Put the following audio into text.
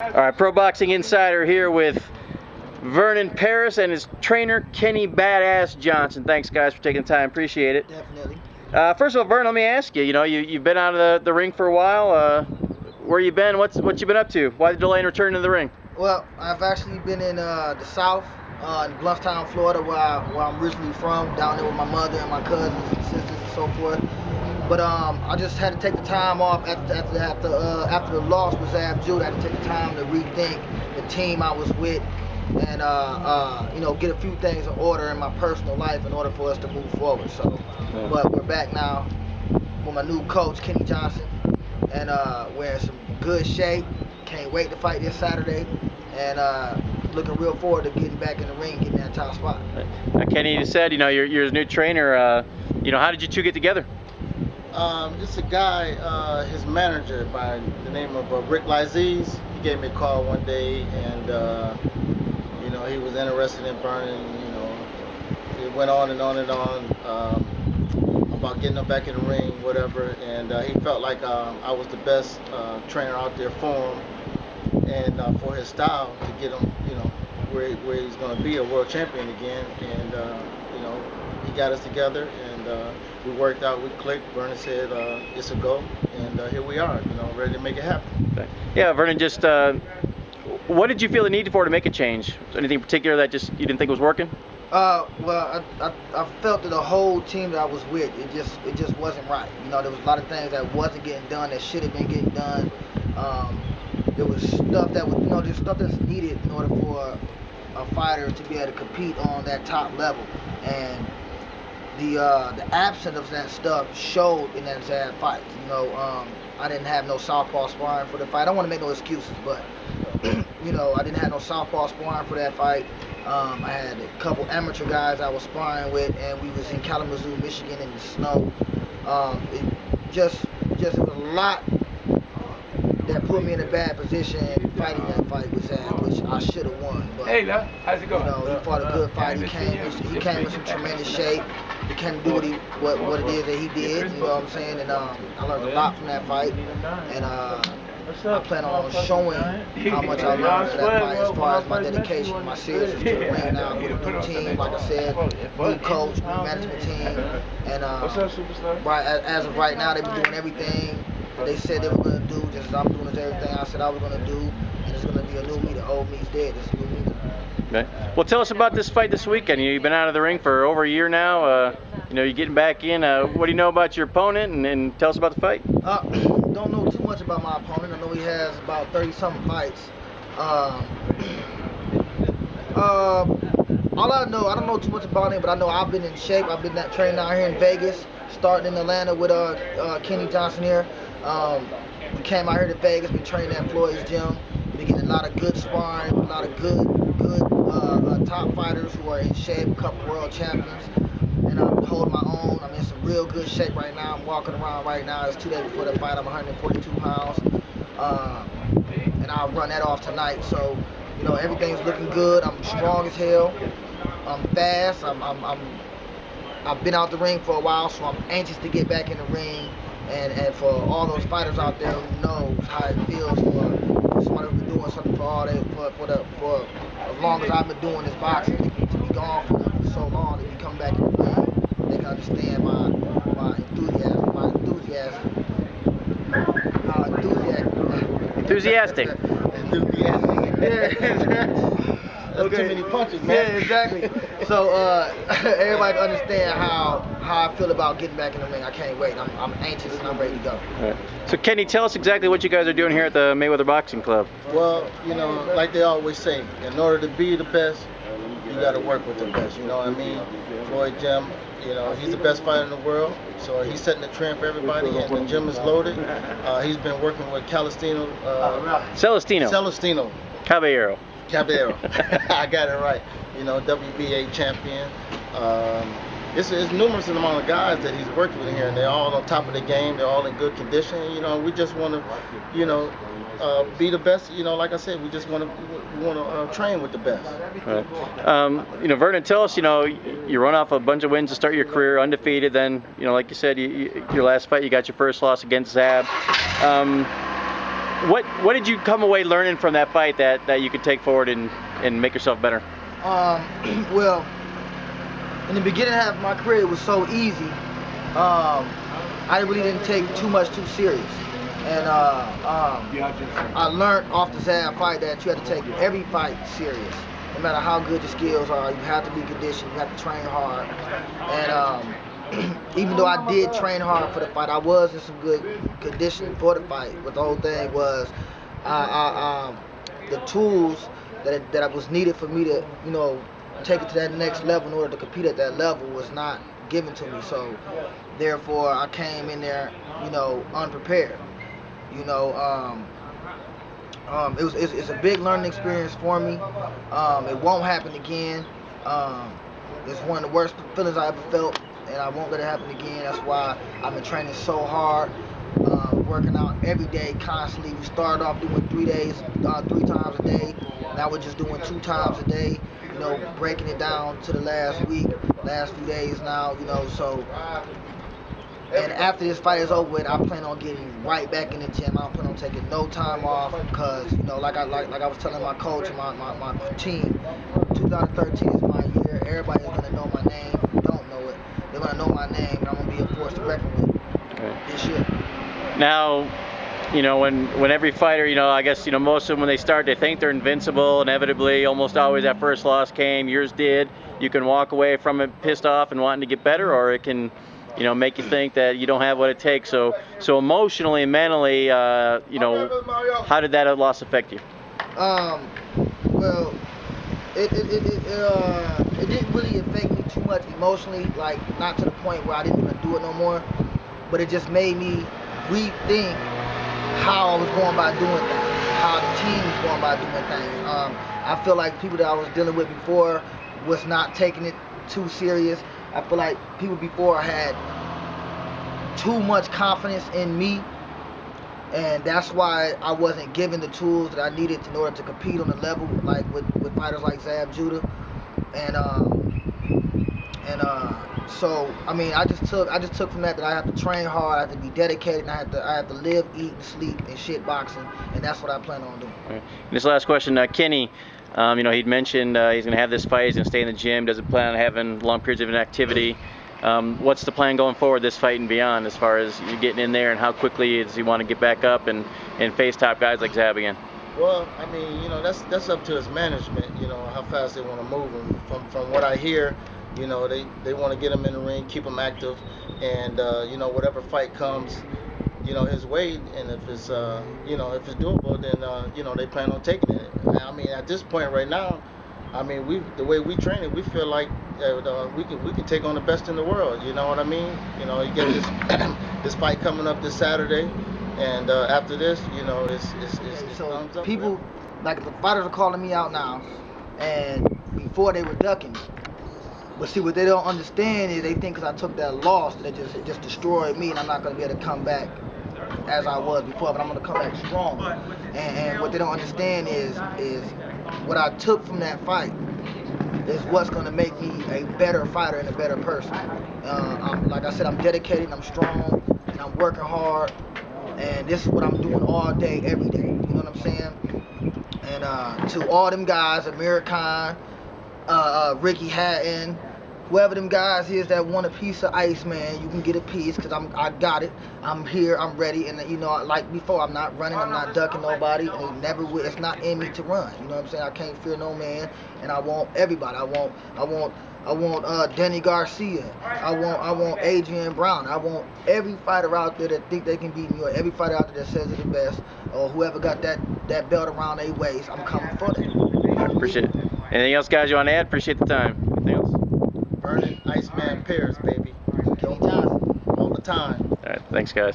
All right, Pro Boxing Insider here with Vernon Paris and his trainer, Kenny Badass Johnson. Thanks, guys, for taking the time. Appreciate it. Definitely. First of all, Vernon, let me ask you. You've been out of the ring for a while. Where you been? What you been up to? Why the delay in returning to the ring? Well, I've actually been in the South, in Blufftown, Florida, where I'm originally from, down there with my mother and my cousins and sisters and so forth. But I just had to take the time off after the loss with Zab Jude. I had to take the time to rethink the team I was with and get a few things in order in my personal life in order for us to move forward. So, but we're back now with my new coach, Kenny Johnson, and we're in some good shape. Can't wait to fight this Saturday, and looking real forward to getting back in the ring, getting that top spot. Now, Kenny, you said you're his new trainer. How did you two get together? It's a guy, his manager by the name of Rick Liziz. He gave me a call one day, and he was interested in Vernon. It went on and on and on about getting him back in the ring, whatever. And he felt like I was the best trainer out there for him, and for his style to get him, where he's going to be a world champion again. And he got us together, and we worked out, we clicked. Vernon said it's a go, and here we are, ready to make it happen. Okay. Yeah, Vernon, just what did you feel the need for to make a change? Anything in particular that just you didn't think was working? Well, I felt that the whole team that I was with, it just wasn't right. There was a lot of things that wasn't getting done that should have been getting done. There was stuff that was, just stuff that's needed in order for a fighter to be able to compete on that top level, and the absence of that stuff showed in that Zab fight. I didn't have no southpaw sparring for the fight. I don't want to make no excuses, but I didn't have no southpaw sparring for that fight. I had a couple amateur guys I was sparring with, and we was in Kalamazoo, Michigan in the snow. It was a lot that put me in a bad position fighting that fight with Zab, which I should have won. But, hey, how's it going? He fought a good fight. He came in some tremendous shape. He can't do what it is that he did. You know what I'm saying? And I learned a lot from that fight. And I plan on showing how much I learned from that fight as far as my dedication, my seriousness to the ring now with a new team, like I said, new coach, new management team. And as of right now, they've been doing everything they said they were going to do, just as I'm doing everything I said I was going to do. And it's going to be a new me. The old me's dead. It's a new me. Okay. Well, tell us about this fight this weekend. You've been out of the ring for over a year now. You're getting back in. What do you know about your opponent, and tell us about the fight? Don't know too much about my opponent. I know he has about 30-something fights. All I don't know too much about him, but I know I've been in shape. I've been training out here in Vegas, starting in Atlanta with Kenny Johnson here. We came out here to Vegas, been training at Floyd's gym. Been getting a lot of good sparring, a lot of good top fighters who are in shape, a couple world champions. And I'm holding my own. I'm in some real good shape right now. I'm walking around right now. It's 2 days before the fight. I'm 142 pounds. And I'll run that off tonight. So, everything's looking good. I'm strong as hell. I'm fast. I've been out the ring for a while, so I'm anxious to get back in the ring. And for all those fighters out there who knows how it feels for somebody who's been doing something for as long as I've been doing this boxing, to be gone for so long, to be coming back in the ring, they can understand my enthusiastic. That's too many punches, man. Yeah, exactly. So everybody can understand how I feel about getting back in the ring. I can't wait. I'm anxious and I'm ready to go. All right. So Kenny, tell us exactly what you guys are doing here at the Mayweather Boxing Club. Well, like they always say, in order to be the best, you got to work with the best. You know what I mean? Floyd Jim, he's the best fighter in the world, so he's setting the trend for everybody, and the gym is loaded. He's been working with Celestino. Caballero. I got it right. WBA champion. It's numerous amount of guys that he's worked with here, and they're all on top of the game. They're all in good condition. We just want to, be the best. Like I said, we just want to train with the best. Right. Vernon, tell us. You run off a bunch of wins to start your career, undefeated. Then, like you said, your last fight, you got your first loss against Zab. What did you come away learning from that fight that you could take forward and make yourself better? Well, in the beginning half of my career, it was so easy. I really didn't take too much too serious. And I learned off the Zab fight that you have to take every fight serious. No matter how good your skills are, you have to be conditioned, you have to train hard. And even though I did train hard for the fight, I was in some good condition for the fight. But the whole thing was the tools that was needed for me to, you know, take it to that next level in order to compete at that level was not given to me. So therefore I came in there, you know, unprepared. You know, it's a big learning experience for me. It won't happen again. It's one of the worst feelings I ever felt, and I won't let it happen again. That's why I've been training so hard, working out every day, constantly. We started off doing 3 times a day. Now we're just doing 2 times a day. You know, breaking it down to the last few days now. You know, so. And after this fight is over with, I plan on getting right back in the gym. I don't plan on taking no time off because, you know, like I was telling my coach and my team, 2013 is my year. Everybody's gonna know my name. If you don't know it, they're gonna know my name, and I'm gonna be a force to reckon with this year. Now, you know, when every fighter, you know, I guess, you know, most of them when they start, they think they're invincible. Inevitably, almost always that first loss came. Yours did. You can walk away from it pissed off and wanting to get better, or it can, you know, make you think that you don't have what it takes. So emotionally and mentally, you know, how did that loss affect you? Well, it didn't really affect me too much emotionally, like not to the point where I didn't even do it no more. But it just made me rethink how I was going about doing things, how the team was going about doing things. I feel like people that I was dealing with before was not taking it too serious. I feel like people before had too much confidence in me, and that's why I wasn't given the tools that I needed in order to compete on the level, like with fighters like Zab Judah, and so I mean I just took from that I have to train hard, I have to be dedicated, and I have to live, eat, and sleep and shit boxing, and that's what I plan on doing. Right. And this last question, Kenny. You know, he'd mentioned he's going to have this fight, he's going to stay in the gym, doesn't plan on having long periods of inactivity. What's the plan going forward, this fight and beyond, as far as you getting in there, and how quickly does he want to get back up and face top guys like Zab again? Well, I mean, you know, that's up to his management, you know, how fast they want to move him. From what I hear, you know, they want to get him in the ring, keep him active, and, you know, whatever fight comes, you know, his way, and if it's you know, if it's doable, then you know, they plan on taking it. I mean, at this point right now, I mean, the way we train it, we feel like we can take on the best in the world. You know what I mean? You know, you get this this fight coming up this Saturday, and after this, you know, it's so thumbs up. People, like the fighters are calling me out now, and before they were ducking me. But see, what they don't understand is they think because I took that loss that it just destroyed me, and I'm not going to be able to come back as I was before, but I'm going to come back stronger. And what they don't understand is what I took from that fight is what's going to make me a better fighter and a better person. Like I said, I'm dedicated, I'm strong, and I'm working hard, and this is what I'm doing all day, every day. You know what I'm saying? And to all them guys, Amir Khan, Ricky Hatton, whoever them guys is that want a piece of ice, man, you can get a piece, because I got it. I'm here, I'm ready, and you know, like before, I'm not running, I'm not ducking nobody, and it never will. It's not in me to run. You know what I'm saying? I can't fear no man, and I want everybody. I want Denny Garcia. I want Adrian Brown. I want every fighter out there that think they can beat me, or every fighter out there that says they're the best, or whoever got that belt around their waist. I'm coming for that. Appreciate it. Anything else, guys, you want to add? Appreciate the time. Anything else? Vernon Iceman Paris, baby. Kenny Johnson. All the time. All right, thanks, guys.